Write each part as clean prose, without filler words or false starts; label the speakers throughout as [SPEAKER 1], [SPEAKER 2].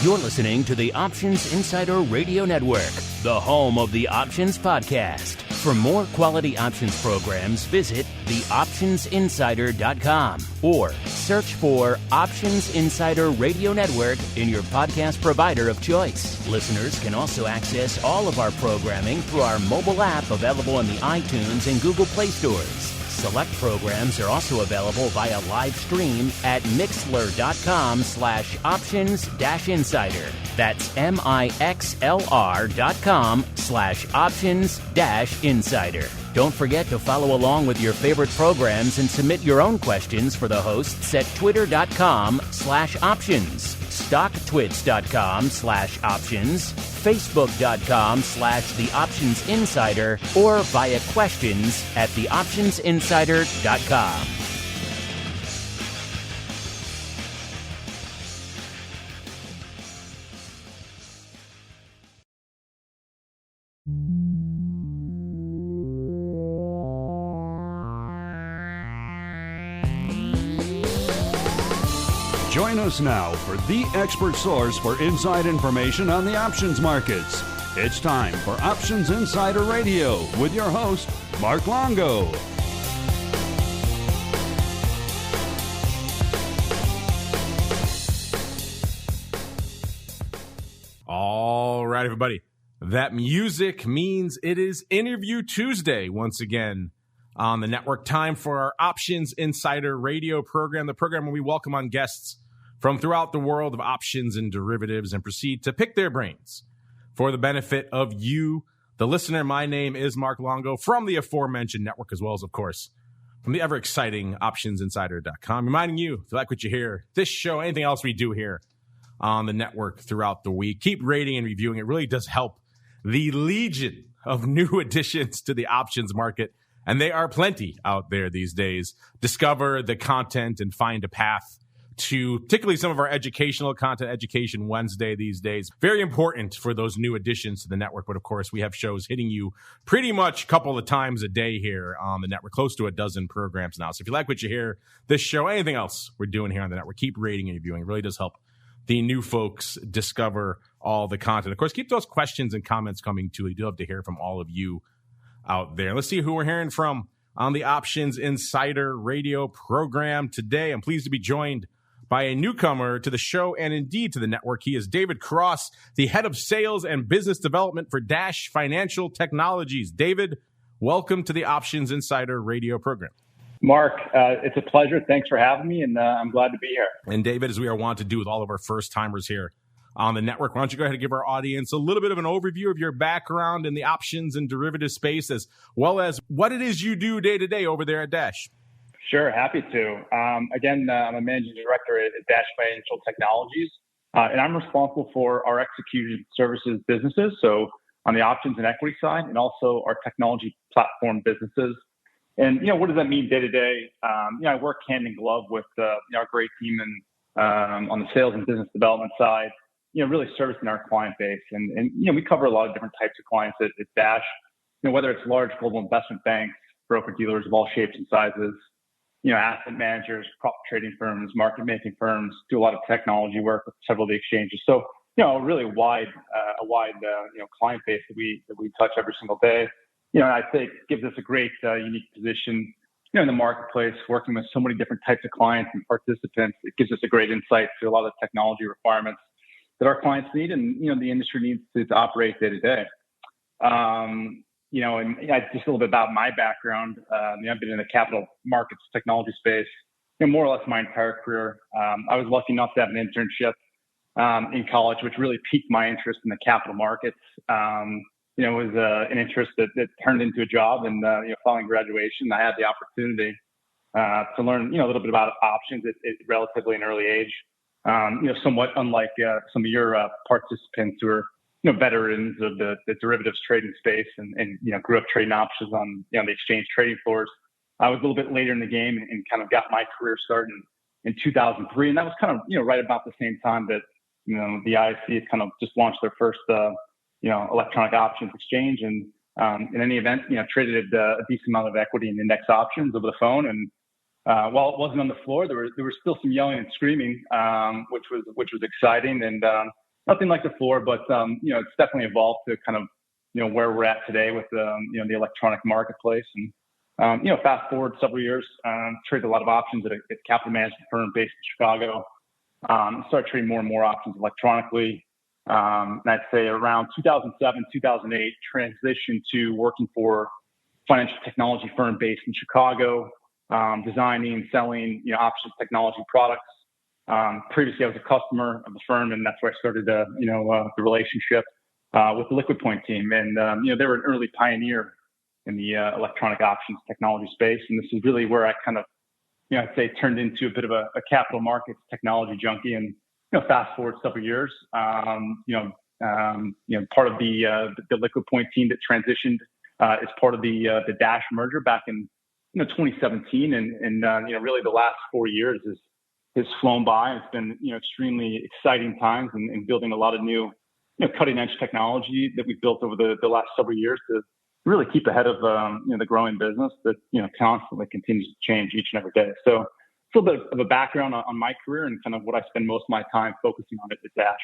[SPEAKER 1] You're listening to the Options Insider Radio Network, the home of the Options Podcast. For more quality options programs, visit theoptionsinsider.com or search for Options Insider Radio Network in your podcast provider of choice. Listeners can also access all of our programming through our mobile app available in the iTunes and Google Play stores. Select programs are also available via live stream at mixlr.com/options-insider. That's mixlr.com/options-insider. Don't forget to follow along with your favorite programs and submit your own questions for the hosts at twitter.com/options, stocktwits.com/options, facebook.com/theoptionsinsider, or via questions at theoptionsinsider.com.
[SPEAKER 2] Join us now for the expert source for inside information on the options markets. It's time for Options Insider Radio with your host, Mark Longo.
[SPEAKER 3] All right, everybody. That music means it is Interview Tuesday once again on the network. Time for our Options Insider Radio program, the program where we welcome on guests from throughout the world of options and derivatives and proceed to pick their brains for the benefit of you, the listener. My name is Mark Longo from the aforementioned network, as well as, of course, from the ever-exciting OptionsInsider.com. Reminding you, if you like what you hear, this show, anything else we do here on the network throughout the week, keep rating and reviewing. It really does help the legion of new additions to the options market, and they are plenty out there these days. Discover the content and find a path to particularly some of our educational content, Education Wednesday these days. Very important for those new additions to the network. But of course, we have shows hitting you pretty much a couple of times a day here on the network, close to a dozen programs now. So if you like what you hear, this show, anything else we're doing here on the network, keep rating and reviewing. It really does help the new folks discover all the content. Of course, keep those questions and comments coming too. We do love to hear from all of you out there. Let's see who we're hearing from on the Options Insider Radio program today. I'm pleased to be joined by a newcomer to the show and indeed to the network. He is David Cross, the head of sales and business development for Dash Financial Technologies. David, welcome to the Options Insider Radio program.
[SPEAKER 4] Mark, it's a pleasure. Thanks for having me, and I'm glad to be here.
[SPEAKER 3] And David, as we are wont to do with all of our first-timers here on the network, why don't you go ahead and give our audience a little bit of an overview of your background in the options and derivative space, as well as what it is you do day-to-day over there at Dash.
[SPEAKER 4] Sure, happy to. I'm a managing director at Dash Financial Technologies, and I'm responsible for our execution services businesses, so on the options and equity side, and also our technology platform businesses. And, what does that mean day to day? I work hand in glove with our great team and on the sales and business development side, really servicing our client base. And we cover a lot of different types of clients at Dash, whether it's large global investment banks, broker-dealers of all shapes and sizes, asset managers, prop trading firms, market making firms, do a lot of technology work with several of the exchanges. So, a really wide client base that we touch every single day. I think gives us a great, unique position, in the marketplace, working with so many different types of clients and participants. It gives us a great insight to a lot of the technology requirements that our clients need and, the industry needs to operate day to day. And just a little bit about my background. I've been in the capital markets technology space, more or less my entire career. I was lucky enough to have an internship in college, which really piqued my interest in the capital markets. It was an interest that turned into a job. And following graduation, I had the opportunity to learn, a little bit about options at relatively an early age. Somewhat unlike some of your participants who are veterans of the derivatives trading space and grew up trading options on the exchange trading floors. I was a little bit later in the game and kind of got my career started in 2003. And that was kind of, right about the same time that, the ISC had kind of just launched their first, electronic options exchange. And in any event, traded a decent amount of equity and index options over the phone. And while it wasn't on the floor, there was still some yelling and screaming, which was exciting. And nothing like before, but it's definitely evolved to kind of where we're at today with the electronic marketplace. And fast forward several years, traded a lot of options at a capital management firm based in Chicago. Started trading more and more options electronically. And I'd say around 2007, 2008, transitioned to working for a financial technology firm based in Chicago, designing and selling options technology products. Previously, I was a customer of the firm, and that's where I started the relationship with the Liquid Point team. And they were an early pioneer in the electronic options technology space, and this is really where I kind of I'd say turned into a bit of a capital markets technology junkie. And fast forward several years, part of the Liquid Point team that transitioned as part of the Dash merger back in 2017, and really the last 4 years has flown by. It's been extremely exciting times and building a lot of new cutting edge technology that we've built over the last several years to really keep ahead of the growing business that constantly continues to change each and every day. So it's a little bit of a background on my career and kind of what I spend most of my time focusing on at Dash.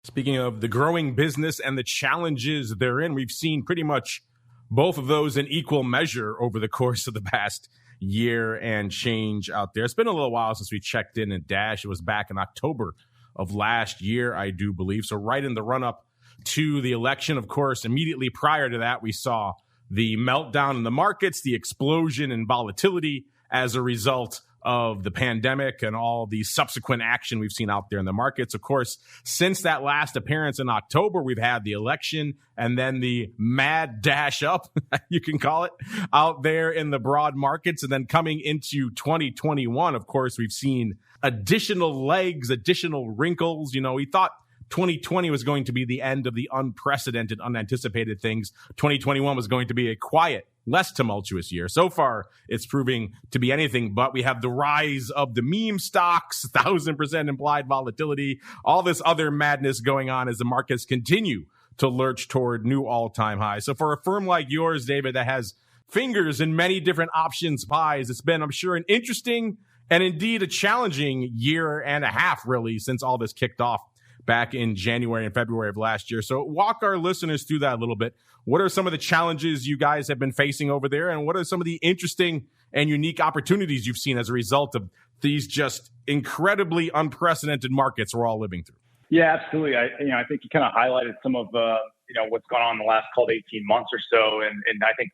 [SPEAKER 3] Speaking of the growing business and the challenges therein, we've seen pretty much both of those in equal measure over the course of the past year and change out there. It's been a little while since we checked in at Dash. It was back in October of last year, I do believe. So right in the run-up to the election, of course, immediately prior to that, we saw the meltdown in the markets, the explosion in volatility as a result of the pandemic and all the subsequent action we've seen out there in the markets. Of course, since that last appearance in October, we've had the election and then the mad dash up, you can call it, out there in the broad markets. And then coming into 2021, of course, we've seen additional legs, additional wrinkles. We thought 2020 was going to be the end of the unprecedented, unanticipated things. 2021 was going to be a quiet, less tumultuous year. So far, it's proving to be anything but. We have the rise of the meme stocks, 1,000% implied volatility, all this other madness going on as the markets continue to lurch toward new all-time highs. So for a firm like yours, David, that has fingers in many different options pies, it's been, I'm sure, an interesting and indeed a challenging year and a half, really, since all this kicked off back in January and February of last year. So walk our listeners through that a little bit. What are some of the challenges you guys have been facing over there? And what are some of the interesting and unique opportunities you've seen as a result of these just incredibly unprecedented markets we're all living through?
[SPEAKER 4] Yeah, absolutely. I think you kind of highlighted some of, what's gone on in the last 18 months or so. And I think,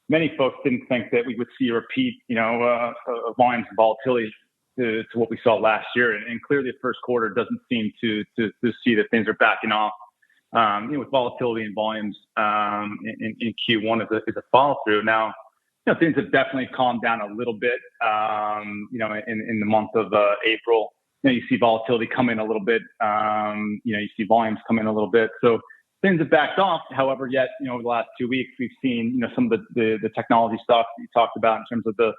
[SPEAKER 4] many folks didn't think that we would see a repeat, of volumes and volatility to what we saw last year. And clearly the first quarter doesn't seem to see that things are backing off, with volatility and volumes in Q1 as a follow through. Now, things have definitely calmed down a little bit, in the month of April. You see volatility come in a little bit. You see volumes come in a little bit. So things have backed off. However, yet, over the last 2 weeks, we've seen, some of the technology stuff that you talked about in terms of the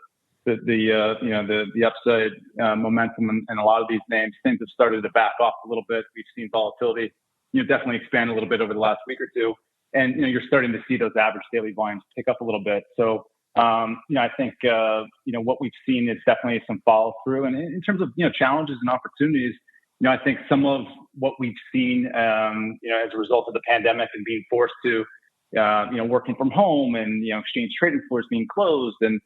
[SPEAKER 4] upside momentum and a lot of these names, things have started to back off a little bit. We've seen volatility, definitely expand a little bit over the last week or two. And, you're starting to see those average daily volumes pick up a little bit. So, I think, what we've seen is definitely some follow through. And in terms of, challenges and opportunities, I think some of what we've seen, as a result of the pandemic and being forced to, working from home and, exchange trading floors being closed, and,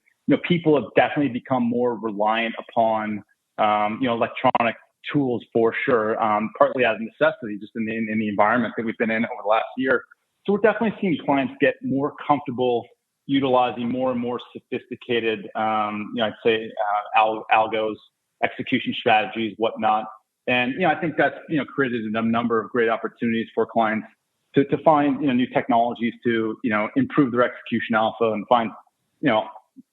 [SPEAKER 4] people have definitely become more reliant upon, electronic tools for sure, partly out of necessity, just in the environment that we've been in over the last year. So we're definitely seeing clients get more comfortable utilizing more and more sophisticated, I'd say, algos, execution strategies, whatnot. And, I think that's, created a number of great opportunities for clients to find, new technologies to, improve their execution alpha and find,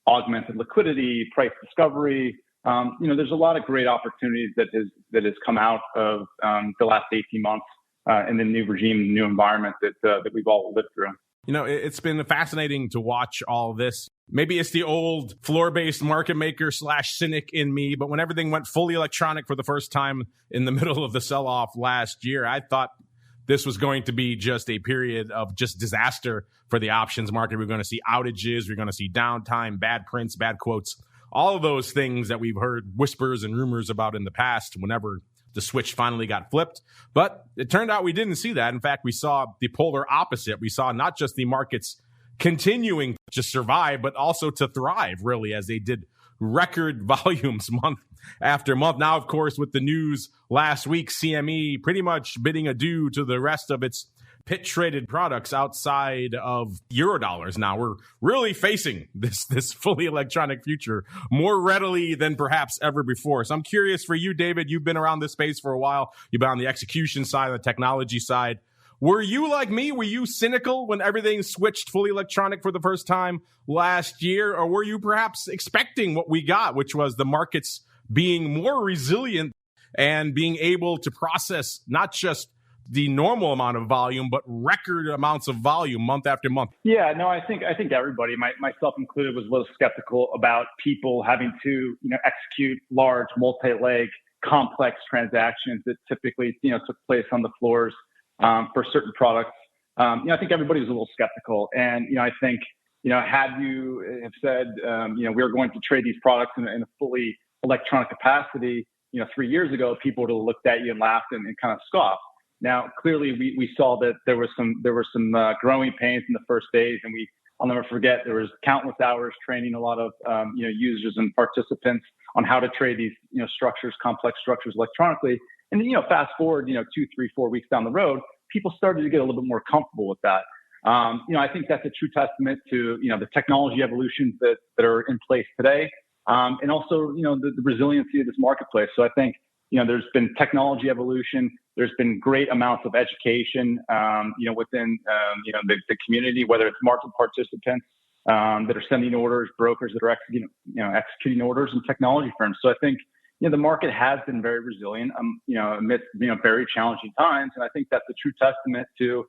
[SPEAKER 4] augmented liquidity, price discovery. There's a lot of great opportunities that has come out of the last 18 months in the new regime, the new environment that we've all lived through.
[SPEAKER 3] It's been fascinating to watch all this. Maybe it's the old floor-based market maker / cynic in me, but when everything went fully electronic for the first time in the middle of the sell-off last year, I thought this was going to be just a period of just disaster for the options market. We're going to see outages. We're going to see downtime, bad prints, bad quotes, all of those things that we've heard whispers and rumors about in the past whenever the switch finally got flipped. But it turned out we didn't see that. In fact, we saw the polar opposite. We saw not just the markets continuing to survive, but also to thrive, really, as they did record volumes month after month. Now, of course, with the news last week, CME pretty much bidding adieu to the rest of its pit traded products outside of Eurodollars. Now we're really facing this fully electronic future more readily than perhaps ever before. So I'm curious for you, David, you've been around this space for a while. You've been on the execution side, the technology side. Were you like me? Were you cynical when everything switched fully electronic for the first time last year? Or were you perhaps expecting what we got, which was the markets being more resilient and being able to process not just the normal amount of volume, but record amounts of volume month after month?
[SPEAKER 4] Yeah, no, I think everybody, myself included, was a little skeptical about people having to, execute large multi-leg complex transactions that typically, took place on the floors for certain products. I think everybody was a little skeptical. And, I think, had you have said, we were going to trade these products in a fully electronic capacity, 3 years ago, people would have looked at you and laughed and kind of scoffed. Now, clearly, we saw that there were some growing pains in the first days, and I'll never forget, there was countless hours training a lot of users and participants on how to trade these complex structures electronically. And fast forward 2, 3, 4 weeks down the road, people started to get a little bit more comfortable with that. I think that's a true testament to the technology evolutions that are in place today, and also the resiliency of this marketplace. So I think there's been technology evolution. There's been great amounts of education, within, the community, whether it's market participants that are sending orders, brokers that are executing orders, and technology firms. So I think, the market has been very resilient, amidst, very challenging times. And I think that's a true testament to,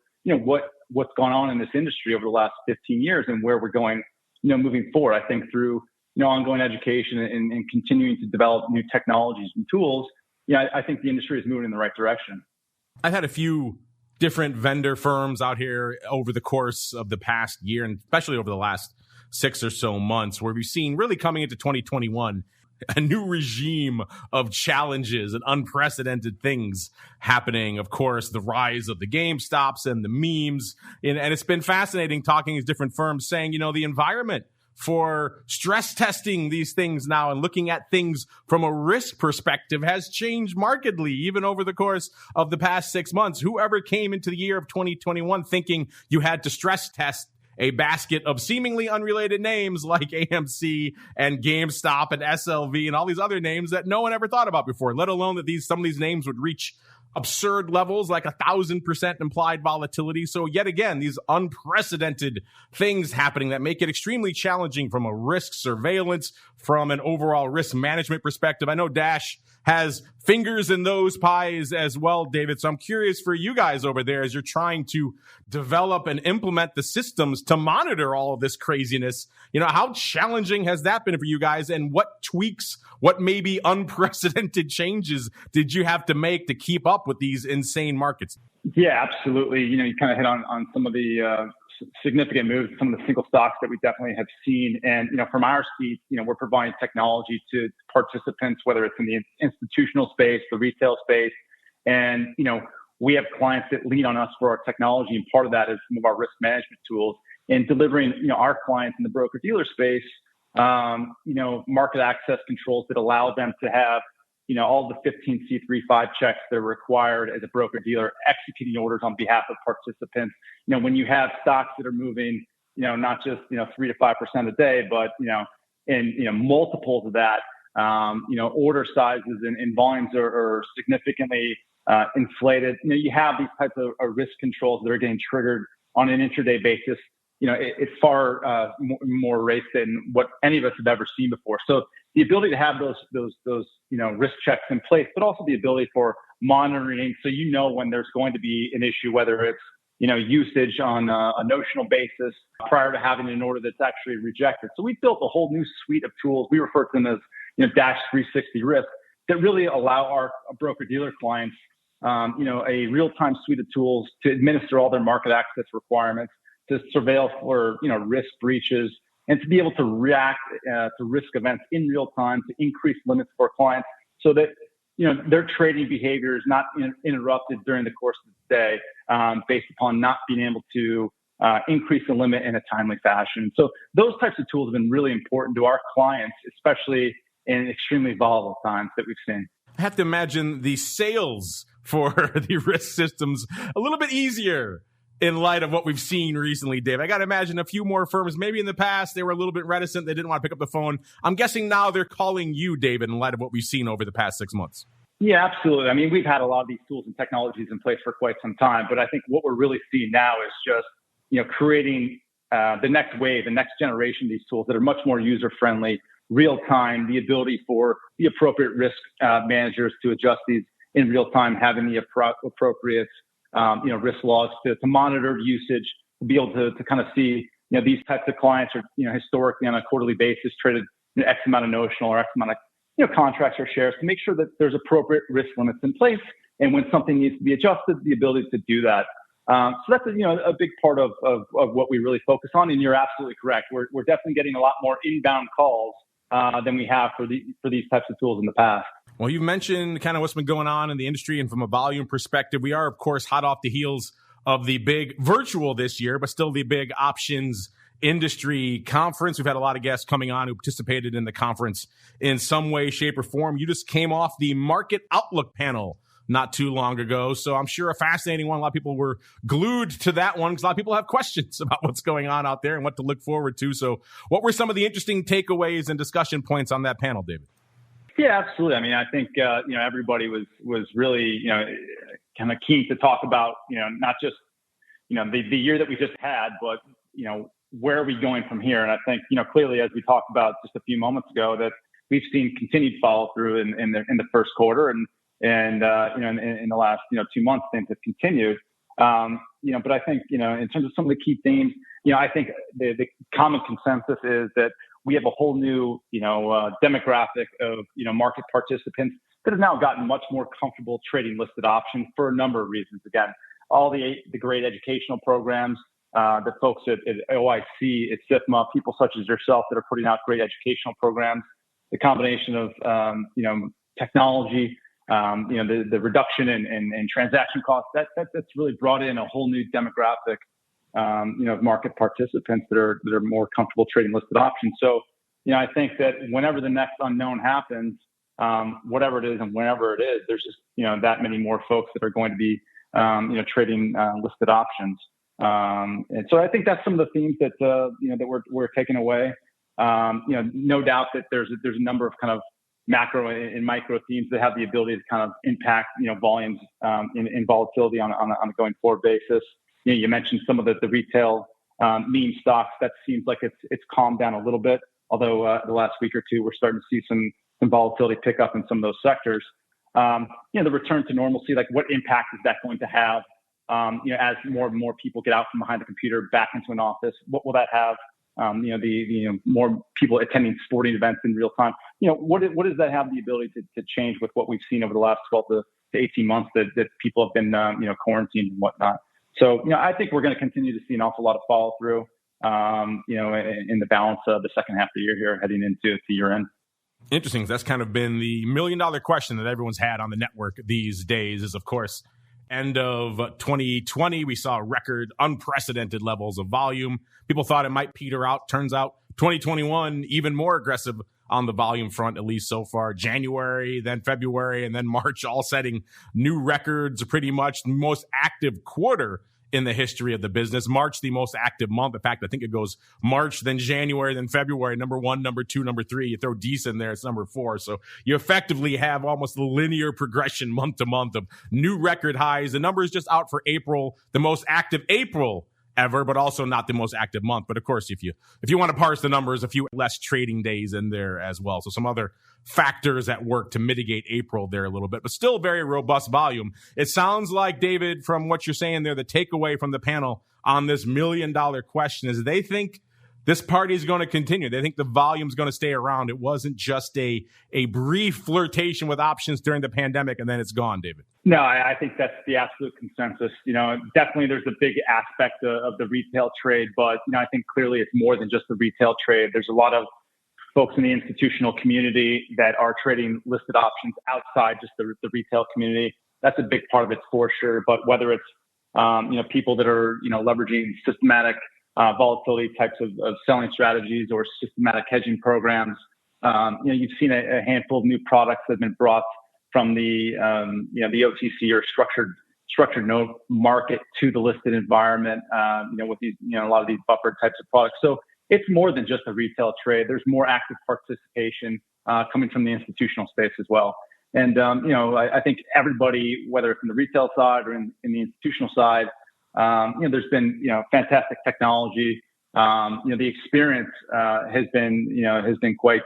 [SPEAKER 4] what's gone on in this industry over the last 15 years and where we're going, moving forward. I think through, ongoing education and continuing to develop new technologies and tools, I think the industry is moving in the right direction.
[SPEAKER 3] I've had a few different vendor firms out here over the course of the past year, and especially over the last 6 or so months, where we've seen really coming into 2021, a new regime of challenges and unprecedented things happening. Of course, the rise of the GameStops and the memes. And it's been fascinating talking to different firms saying, the environment for stress testing these things now and looking at things from a risk perspective has changed markedly, even over the course of the past 6 months. Whoever came into the year of 2021 thinking you had to stress test a basket of seemingly unrelated names like AMC and GameStop and SLV and all these other names that no one ever thought about before, let alone that some of these names would reach absurd levels like 1,000% implied volatility. So yet again, these unprecedented things happening that make it extremely challenging from a risk surveillance, from an overall risk management perspective. I know Dash has fingers in those pies as well, David. So I'm curious for you guys over there as you're trying to develop and implement the systems to monitor all of this craziness. How challenging has that been for you guys, and what tweaks, what maybe unprecedented changes did you have to make to keep up with these insane markets?
[SPEAKER 4] Yeah, absolutely. You kind of hit on some of the significant moves, some of the single stocks that we definitely have seen. And, from our seat, we're providing technology to participants, whether it's in the institutional space, the retail space. And, we have clients that lean on us for our technology. And part of that is some of our risk management tools and delivering, our clients in the broker dealer space, market access controls that allow them to have, all the 15C35 checks that are required as a broker dealer executing orders on behalf of participants. When you have stocks that are moving, not just, 3 to 5% a day, but, in multiples of that, order sizes and volumes are significantly inflated. You have these types of risk controls that are getting triggered on an intraday basis. It's far more race than what any of us have ever seen before. So the ability to have those risk checks in place, but also the ability for monitoring, so when there's going to be an issue, whether it's usage on a notional basis prior to having an order that's actually rejected. So we built a whole new suite of tools. We refer to them as Dash 360 Risk that really allow our broker dealer clients a real-time suite of tools to administer all their market access requirements, to surveil for risk breaches, and to be able to react to risk events in real time, to increase limits for clients, so that their trading behavior is not interrupted during the course of the day based upon not being able to increase the limit in a timely fashion. So those types of tools have been really important to our clients, especially in extremely volatile times that we've seen.
[SPEAKER 3] I have to imagine the sales for the risk systems a little bit easier in light of what we've seen recently, Dave. I got to imagine a few more firms, maybe in the past, they were a little bit reticent. They didn't want to pick up the phone. I'm guessing now they're calling you, David, in light of what we've seen over the past 6 months.
[SPEAKER 4] Yeah, absolutely. I mean, we've had a lot of these tools and technologies in place for quite some time, but I think what we're really seeing now is just, creating the next wave, the next generation of these tools that are much more user-friendly, real-time, the ability for the appropriate risk managers to adjust these in real time, having the appropriate risk logs to monitor usage, to be able to kind of see, these types of clients are, historically on a quarterly basis traded X amount of notional or X amount of, contracts or shares, to make sure that there's appropriate risk limits in place. And when something needs to be adjusted, the ability to do that. So that's, a big part of what we really focus on. And you're absolutely correct. We're definitely getting a lot more inbound calls than we have for these types of tools in the past.
[SPEAKER 3] Well, you've mentioned kind of what's been going on in the industry, and from a volume perspective, we are, of course, hot off the heels of the big virtual this year, but still the big options industry conference. We've had a lot of guests coming on who participated in the conference in some way, shape, or form. You just came off the Market Outlook panel not too long ago, so I'm sure a fascinating one. A lot of people were glued to that one because a lot of people have questions about what's going on out there and what to look forward to. So what were some of the interesting takeaways and discussion points on that panel, David?
[SPEAKER 4] Yeah, absolutely. I mean, I think, everybody was really, kind of keen to talk about, not just, the year that we just had, but, where are we going from here? And I think, clearly, as we talked about just a few moments ago, that we've seen continued follow through in the first quarter and in the last, 2 months, things have continued. But I think, in terms of some of the key themes, I think the common consensus is that we have a whole new, demographic of, market participants that have now gotten much more comfortable trading listed options for a number of reasons. Again, all the great educational programs, the folks at OIC, at SIFMA, people such as yourself that are putting out great educational programs, the combination of, technology, the reduction in transaction costs, that's really brought in a whole new demographic, of market participants that are more comfortable trading listed options. So, I think that whenever the next unknown happens, whatever it is and whenever it is, there's just, that many more folks that are going to be, trading listed options. And so I think that's some of the themes that, that we're taking away. No doubt that there's a number of kind of macro and micro themes that have the ability to kind of impact, volumes, in volatility on a going forward basis. You mentioned some of the retail, meme stocks. That seems like it's calmed down a little bit. Although, the last week or two, we're starting to see some volatility pick up in some of those sectors. The return to normalcy, like what impact is that going to have? As more and more people get out from behind the computer back into an office, what will that have? More people attending sporting events in real time. What does that have the ability to change with what we've seen over the last 12 to 18 months that people have been, quarantined and whatnot. So, I think we're going to continue to see an awful lot of follow through, in the balance of the second half of the year here heading into year end.
[SPEAKER 3] Interesting. That's kind of been the $1 million question that everyone's had on the network these days is, of course, end of 2020, we saw record unprecedented levels of volume. People thought it might peter out. Turns out 2021, even more aggressive on the volume front, at least so far. January, then February, and then March, all setting new records, pretty much the most active quarter in the history of the business. March, the most active month. In fact, I think it goes March, then January, then February, number 1, number 2, number 3. You throw decent in there, it's number 4. So you effectively have almost a linear progression month to month of new record highs. The number is just out for April, the most active April ever, but also not the most active month. But of course, if you want to parse the numbers, a few less trading days in there as well. So some other factors at work to mitigate April there a little bit, but still very robust volume. It sounds like, David, from what you're saying there, the takeaway from the panel on this $1 million question is they think this party is going to continue. They think the volume is going to stay around. It wasn't just a brief flirtation with options during the pandemic and then it's gone, David.
[SPEAKER 4] No, I think that's the absolute consensus. Definitely there's a big aspect of the retail trade, but I think clearly it's more than just the retail trade. There's a lot of folks in the institutional community that are trading listed options outside just the retail community. That's a big part of it for sure. But whether it's people that are leveraging systematic volatility types of selling strategies or systematic hedging programs, you've seen a handful of new products that have been brought from the OTC or structured note market to the listed environment. With these a lot of these buffered types of products. So it's more than just a retail trade. There's more active participation coming from the institutional space as well. And, I think everybody, whether it's in the retail side or in the institutional side, there's been, fantastic technology. The experience has been quite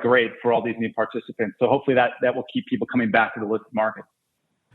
[SPEAKER 4] great for all these new participants. So hopefully that will keep people coming back to the listed market.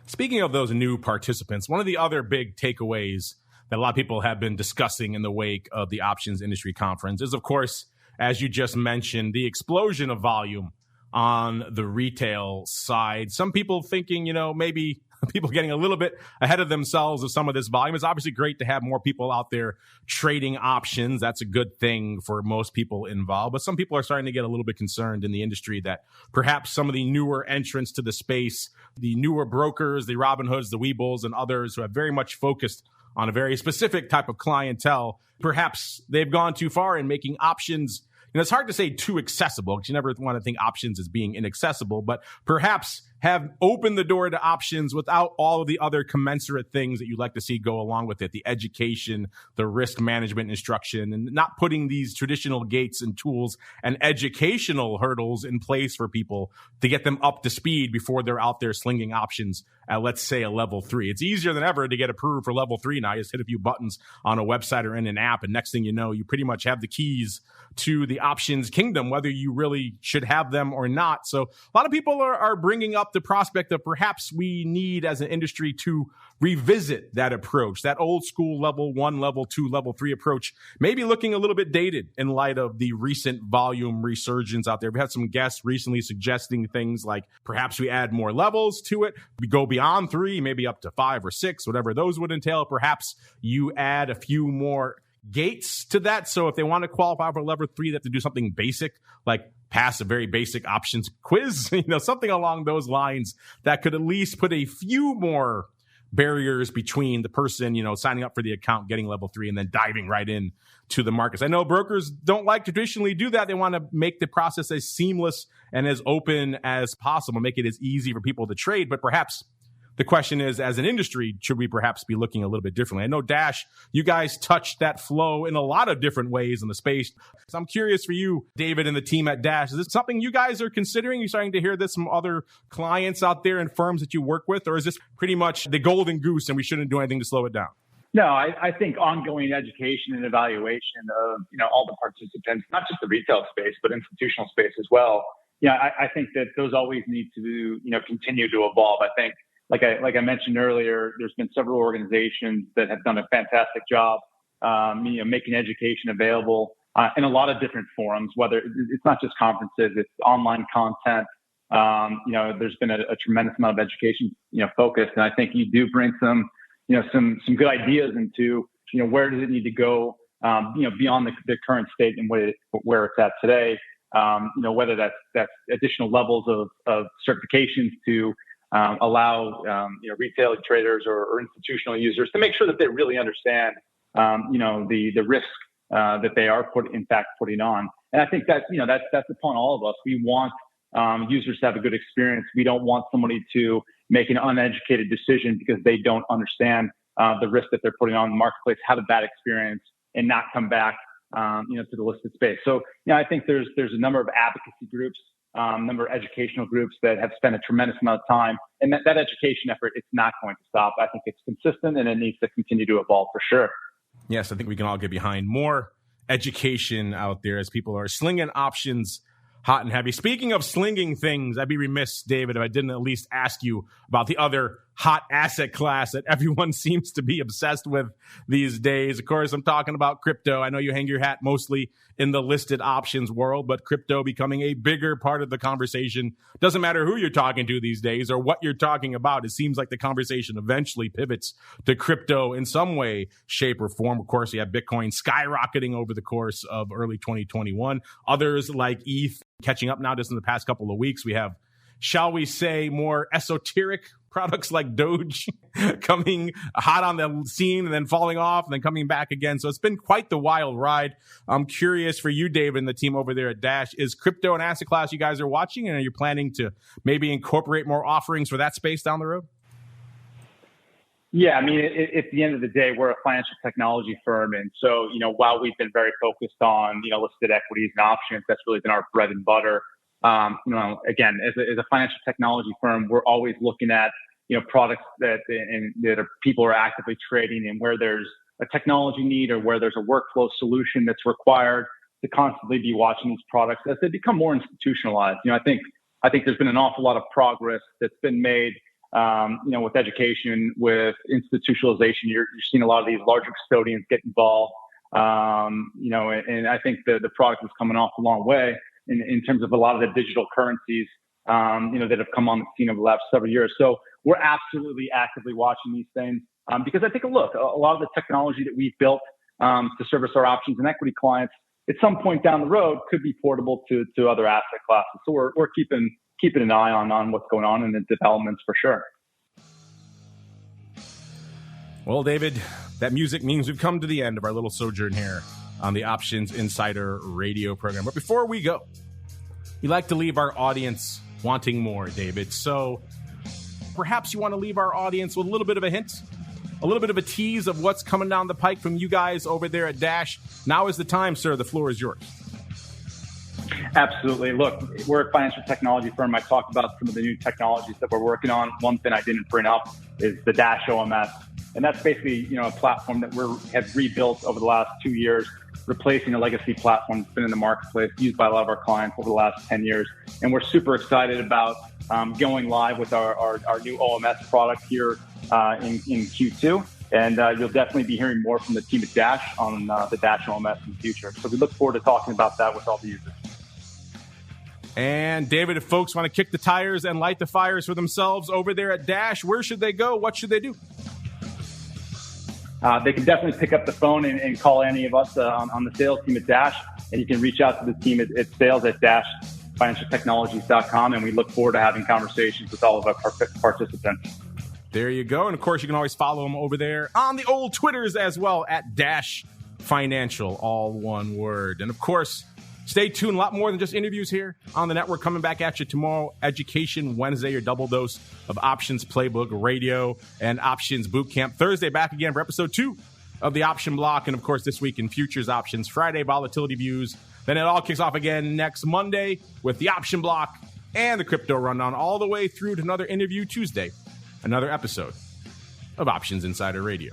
[SPEAKER 3] Speaking of those new participants, one of the other big takeaways that a lot of people have been discussing in the wake of the options industry conference is, of course, as you just mentioned, the explosion of volume on the retail side. Some people thinking, maybe people getting a little bit ahead of themselves with some of this volume. It's obviously great to have more people out there trading options. That's a good thing for most people involved. But some people are starting to get a little bit concerned in the industry that perhaps some of the newer entrants to the space, the newer brokers, the Robinhoods, the Webull, and others who have very much focused on a very specific type of clientele, perhaps they've gone too far in making options. It's hard to say too accessible because you never want to think options as being inaccessible, but perhaps have opened the door to options without all of the other commensurate things that you'd like to see go along with it, the education, the risk management instruction, and not putting these traditional gates and tools and educational hurdles in place for people to get them up to speed before they're out there slinging options at, let's say, a level 3. It's easier than ever to get approved for level 3 now. You just hit a few buttons on a website or in an app, and next thing you know, you pretty much have the keys to the options kingdom, whether you really should have them or not. So a lot of people are bringing up the prospect of perhaps we need as an industry to revisit that approach, that old school level 1, level 2, level 3 approach, maybe looking a little bit dated in light of the recent volume resurgence out there. We had some guests recently suggesting things like perhaps we add more levels to it. We go beyond 3, maybe up to 5 or 6, whatever those would entail. Perhaps you add a few more gates to that. So if they want to qualify for level 3, they have to do something basic, like pass a very basic options quiz, something along those lines that could at least put a few more barriers between the person, signing up for the account, getting level 3, and then diving right in to the markets. I know brokers don't like to traditionally do that. They want to make the process as seamless and as open as possible, make it as easy for people to trade, but perhaps the question is, as an industry, should we perhaps be looking a little bit differently? I know, Dash, you guys touched that flow in a lot of different ways in the space. So I'm curious for you, David, and the team at Dash. Is this something you guys are considering? You're starting to hear this from other clients out there and firms that you work with? Or is this pretty much the golden goose and we shouldn't do anything to slow it down?
[SPEAKER 4] No, I think ongoing education and evaluation of all the participants, not just the retail space, but institutional space as well. I think that those always need to continue to evolve. I think, like I mentioned earlier, there's been several organizations that have done a fantastic job, making education available in a lot of different forums. Whether it's not just conferences, it's online content. There's been a tremendous amount of education, focused, and I think you do bring some good ideas into, where does it need to go, beyond the current state and where it's at today. Whether that's additional levels of certifications to allow retail traders or institutional users to make sure that they really understand the risk that they are putting on. And I think that's upon all of us. We want users to have a good experience. We don't want somebody to make an uneducated decision because they don't understand the risk that they're putting on the marketplace, have a bad experience, and not come back to the listed space. So I think there's a number of advocacy groups, number of educational groups that have spent a tremendous amount of time. And that education effort, it's not going to stop. I think it's consistent and it needs to continue to evolve for sure.
[SPEAKER 3] Yes, I think we can all get behind more education out there as people are slinging options hot and heavy. Speaking of slinging things, I'd be remiss, David, if I didn't at least ask you about the other hot asset class that everyone seems to be obsessed with these days. Of course, I'm talking about crypto. I know you hang your hat mostly in the listed options world, but crypto becoming a bigger part of the conversation. Doesn't matter who you're talking to these days or what you're talking about. It seems like the conversation eventually pivots to crypto in some way, shape, or form. Of course, you have Bitcoin skyrocketing over the course of early 2021. Others like ETH catching up now just in the past couple of weeks. We have, shall we say, more esoteric products like Doge coming hot on the scene and then falling off and then coming back again. So it's been quite the wild ride. I'm curious for you, David, and the team over there at Dash. Is crypto an asset class you guys are watching, and are you planning to maybe incorporate more offerings for that space down the road?
[SPEAKER 4] Yeah, I mean, at the end of the day, we're a financial technology firm. And so, while we've been very focused on, listed equities and options, that's really been our bread and butter. Again, as a financial technology firm, we're always looking at, products that people are actively trading, and where there's a technology need or where there's a workflow solution that's required to constantly be watching these products as they become more institutionalized. I think there's been an awful lot of progress that's been made, with education, with institutionalization. You're seeing a lot of these larger custodians get involved, and I think the product is coming off a long way in terms of a lot of the digital currencies, that have come on the scene over the last several years. So we're absolutely actively watching these things, because I think, look, a lot of the technology that we've built to service our options and equity clients at some point down the road could be portable to other asset classes. So we're keeping an eye on what's going on in the developments for sure.
[SPEAKER 3] Well, David, that music means we've come to the end of our little sojourn here on the Options Insider radio program. But before we go, we like to leave our audience wanting more, David. So perhaps you want to leave our audience with a little bit of a hint, a little bit of a tease of what's coming down the pike from you guys over there at Dash. Now is the time, sir. The floor is yours.
[SPEAKER 4] Absolutely. Look, we're a financial technology firm. I talked about some of the new technologies that we're working on. One thing I didn't bring up is the Dash OMS. And that's basically, a platform that we have rebuilt over the last 2 years, replacing a legacy platform that's been in the marketplace, used by a lot of our clients over the last 10 years. And we're super excited about going live with our new OMS product here in Q2. And you'll definitely be hearing more from the team at Dash on the Dash OMS in the future. So we look forward to talking about that with all the users.
[SPEAKER 3] And David, if folks want to kick the tires and light the fires for themselves over there at Dash, where should they go? What should they do?
[SPEAKER 4] They can definitely pick up the phone and call any of us on the sales team at Dash. And you can reach out to the team at sales@dashfinancialtechnologies.com. And we look forward to having conversations with all of our participants.
[SPEAKER 3] There you go. And of course, you can always follow them over there on the old Twitters as well at Dash Financial, all one word. And of course, stay tuned. A lot more than just interviews here on the network coming back at you tomorrow. Education Wednesday, your double dose of Options Playbook Radio and Options Bootcamp. Thursday, back again for episode 2 of the Option Block. And of course, this week in Futures Options. Friday, Volatility Views. Then it all kicks off again next Monday with the Option Block and the Crypto Rundown, all the way through to another interview Tuesday. Another episode of Options Insider Radio.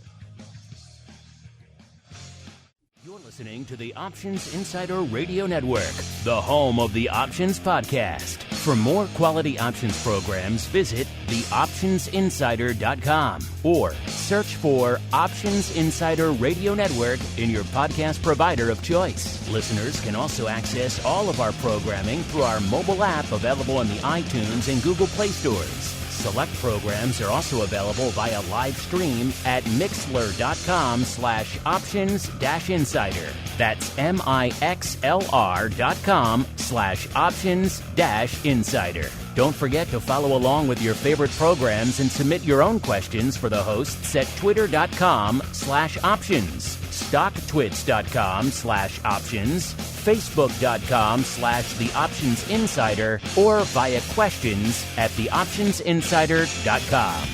[SPEAKER 1] Listening to the Options Insider Radio Network, the home of the Options Podcast. For more quality options programs, visit theoptionsinsider.com or search for Options Insider Radio Network in your podcast provider of choice. Listeners can also access all of our programming through our mobile app available in the iTunes and Google Play stores. Select programs are also available via live stream at mixlr.com/options-insider. That's mixlr.com/options-insider. Don't forget to follow along with your favorite programs and submit your own questions for the hosts at twitter.com/options, stocktwits.com/options, facebook.com/theoptionsinsider, or via questions@theoptionsinsider.com.